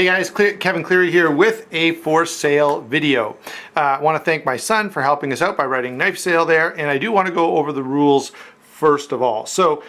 Hey guys, Kevin Cleary here with a for sale video. I want to thank my son for helping us out by writing knife sale there, and I do want to go over the rules first of all. So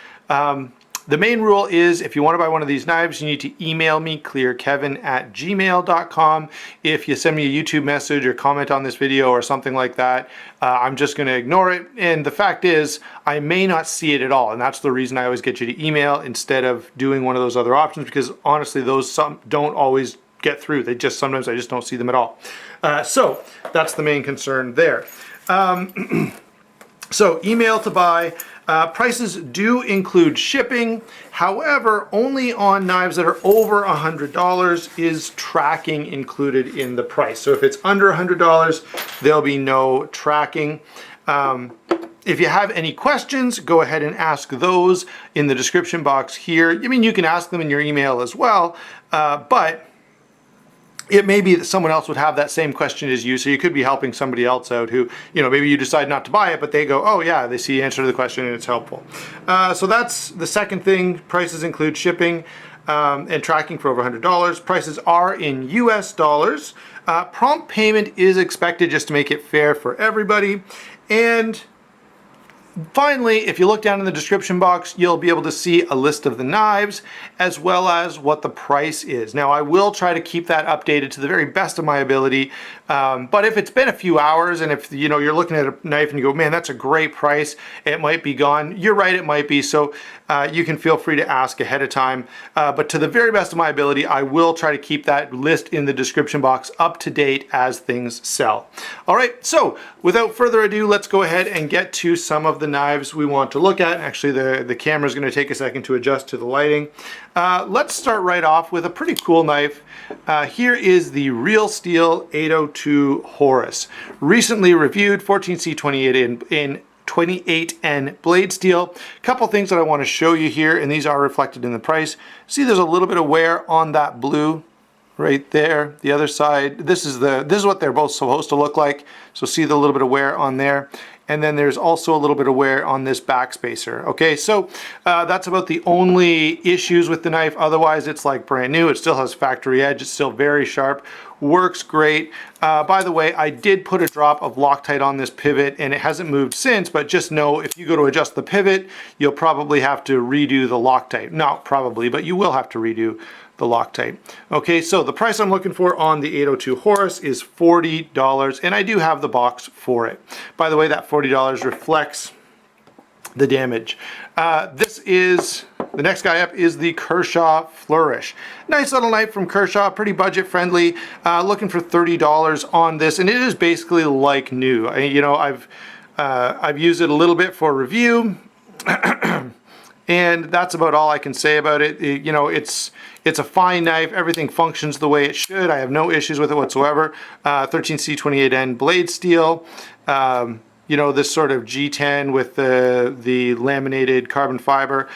the main rule is if you want to buy one of these knives, you need to email me, clearkevin@gmail.com. If you send me a YouTube message or comment on this video or something like that, I'm just going to ignore it. And the fact is, I may not see it at all. And that's the reason I always get you to email instead of doing one of those other options, because honestly, those don't always get through. Sometimes I just don't see them at all. So that's the main concern there. So email to buy. Prices do include shipping. However, only on knives that are over $100 is tracking included in the price. So if it's under $100, there'll be no tracking. If you have any questions, go ahead and ask those in the description box here. I mean, you can ask them in your email as well, but it may be that someone else would have that same question as you, so you could be helping somebody else out who, maybe you decide not to buy it, but they go, oh yeah, they see the answer to the question and it's helpful. So that's the second thing. Prices include shipping and tracking for over $100. Prices are in US dollars. Prompt payment is expected just to make it fair for everybody. And finally, if you look down in the description box, you'll be able to see a list of the knives as well as what the price is. Now, I will try to keep that updated to the very best of my ability, but if it's been a few hours and if you're looking at a knife and you go, man, that's a great price, it might be gone. You're right, it might be. So you can feel free to ask ahead of time. But to the very best of my ability, I will try to keep that list in the description box up to date as things sell. All right, so without further ado, let's go ahead and get to some of the knives we want to look at. Actually, the camera is going to take a second to adjust to the lighting. Let's start right off with a pretty cool knife. Here is the RealSteel 802 Horus. Recently reviewed, 14C28 in 28N blade steel. Couple things that I want to show you here, and these are reflected in the price. See, there's a little bit of wear on that blue right there. The other side, this is what they're both supposed to look like. So see the little bit of wear on there. And then there's also a little bit of wear on this back spacer. Okay, so that's about the only issues with the knife. Otherwise, it's like brand new. It still has factory edge. It's still very sharp. Works great. By the way, I did put a drop of Loctite on this pivot and it hasn't moved since, but just know if you go to adjust the pivot, you'll probably have to redo the Loctite. Not probably, but you will have to redo the Loctite. Okay, so the price I'm looking for on the 802 Horus is $40, and I do have the box for it. By the way, that $40 reflects the damage. The next guy up is the Kershaw Flourish. Nice little knife from Kershaw, pretty budget friendly. Looking for $30 on this, and it is basically like new. I've used it a little bit for review. And that's about all I can say about it. It's a fine knife. Everything functions the way it should. I have no issues with it whatsoever. 13C28N blade steel. This sort of G10 with the laminated carbon fiber.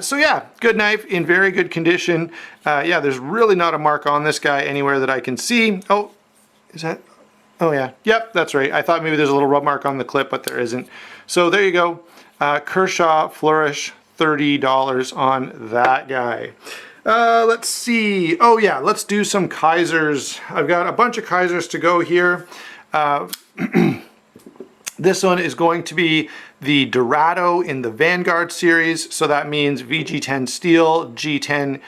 So yeah, good knife in very good condition. Yeah, there's really not a mark on this guy anywhere that I can see. Oh, is that? Oh yeah, yep, that's right. I thought maybe there's a little rub mark on the clip, but there isn't. So there you go. Kershaw Flourish, $30 on that guy. Let's see. Oh yeah, let's do some Kizers. I've got a bunch of Kizers to go here. This one is going to be the Dorado in the Vanguard series. So that means VG10 steel, G10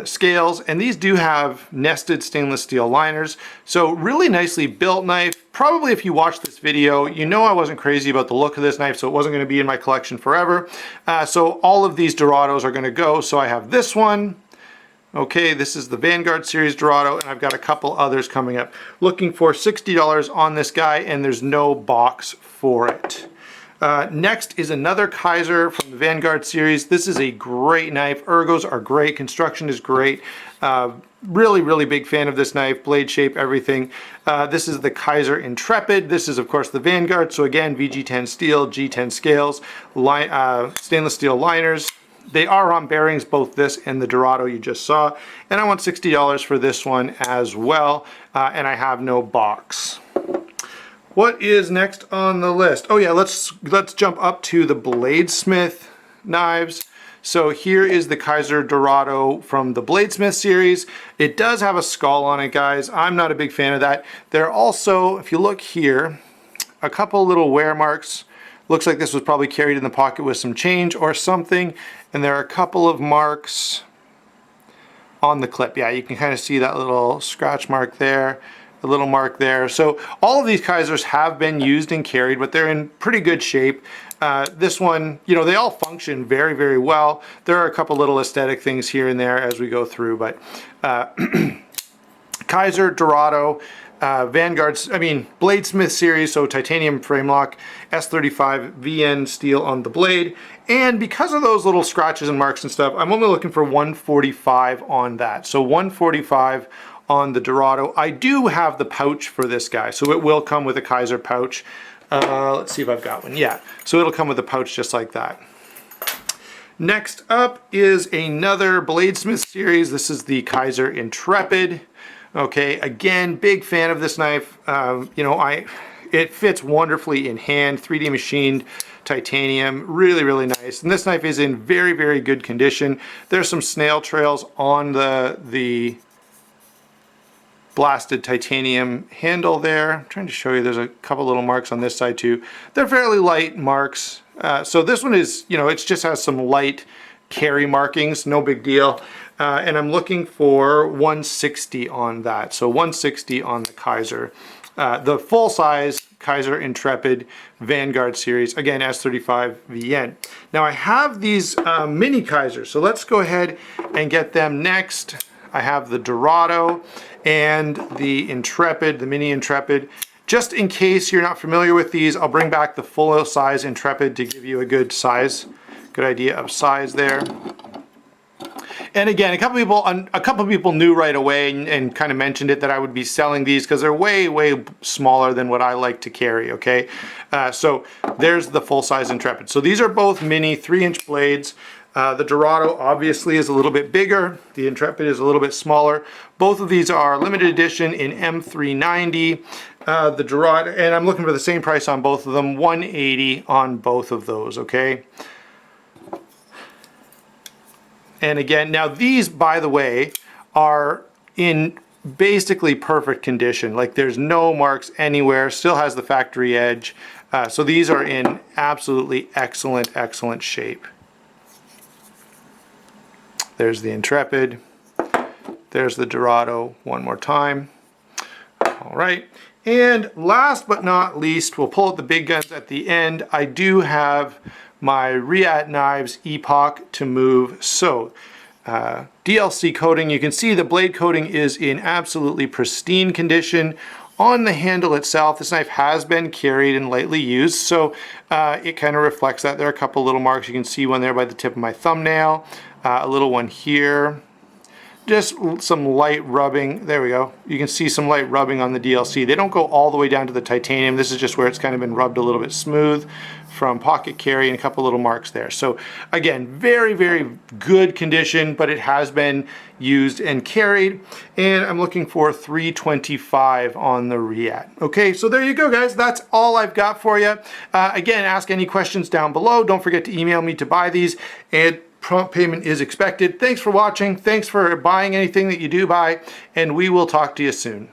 scales, and these do have nested stainless steel liners. So really nicely built knife. Probably if you watch this video, you know I wasn't crazy about the look of this knife, so it wasn't going to be in my collection forever. So all of these Dorados are going to go. So I have this one. Okay, this is the Vanguard series Dorado, and I've got a couple others coming up. Looking for $60 on this guy, and there's no box for it. Next is another Kizer from the Vanguard series. This is a great knife. Ergos are great. Construction is great. Really big fan of this knife. Blade shape, everything. This is the Kizer Intrepid. This is, of course, the Vanguard. So again, VG10 steel, G10 scales, stainless steel liners. They are on bearings, both this and the Dorado you just saw. And I want $60 for this one as well. And I have no box. What is next on the list? Oh yeah, let's jump up to the Bladesmith knives. So here is the Kizer Dorado from the Bladesmith series. It does have a skull on it, guys. I'm not a big fan of that. There are also, if you look here, a couple little wear marks. Looks like this was probably carried in the pocket with some change or something. And there are a couple of marks on the clip. Yeah, you can kind of see that little scratch mark there, a little mark there. So all of these Kizers have been used and carried, but they're in pretty good shape. This one, you know, they all function very, very well. There are a couple little aesthetic things here and there as we go through, but Kizer Dorado, Vanguard's, Bladesmith series, so titanium frame lock, S35 VN steel on the blade. And because of those little scratches and marks and stuff, I'm only looking for 145 on that. So 145 on the Dorado. I do have the pouch for this guy, so it will come with a Kizer pouch. Let's see if I've got one. Yeah, so it'll come with a pouch just like that. Next up is another Bladesmith series. This is the Kizer Intrepid. Okay, again, big fan of this knife. It fits wonderfully in hand, 3D machined titanium, really, really nice. And this knife is in very, very good condition. There's some snail trails on the blasted titanium handle there. I'm trying to show you, there's a couple little marks on this side too. They're fairly light marks. So this one is, it just has some light carry markings, no big deal. And I'm looking for 160 on that. So 160 on the Kizer. The full size Kizer Intrepid Vanguard series, again, S35 VN. Now I have these mini Kizers, so let's go ahead and get them next. I have the Dorado and the Intrepid, the mini Intrepid. Just in case you're not familiar with these, I'll bring back the full size Intrepid to give you a good idea of size there. And again, a couple of people knew right away and kind of mentioned it that I would be selling these because they're way, way smaller than what I like to carry, okay? So there's the full-size Intrepid. So these are both mini 3-inch blades. The Dorado obviously is a little bit bigger. The Intrepid is a little bit smaller. Both of these are limited edition in M390. The Dorado, and I'm looking for the same price on both of them, 180 on both of those, okay? And again, now these, by the way, are in basically perfect condition. Like there's no marks anywhere, still has the factory edge. So these are in absolutely excellent, excellent shape. There's the Intrepid. There's the Dorado one more time. All right. And last but not least, we'll pull out the big guns at the end. I do have my Reate Knives Epoch to move. So DLC coating, you can see the blade coating is in absolutely pristine condition. On the handle itself, this knife has been carried and lightly used, so it kind of reflects that. There are a couple little marks. You can see one there by the tip of my thumbnail, a little one here. Just some light rubbing. There we go. You can see some light rubbing on the DLC. They don't go all the way down to the titanium. This is just where it's kind of been rubbed a little bit smooth from pocket carry, and a couple little marks there. So again, very, very good condition, but it has been used and carried. And I'm looking for 325 on the Reate. Okay, so there you go, guys. That's all I've got for you. Again, ask any questions down below. Don't forget to email me to buy these, and prompt payment is expected. Thanks for watching. Thanks for buying anything that you do buy, and we will talk to you soon.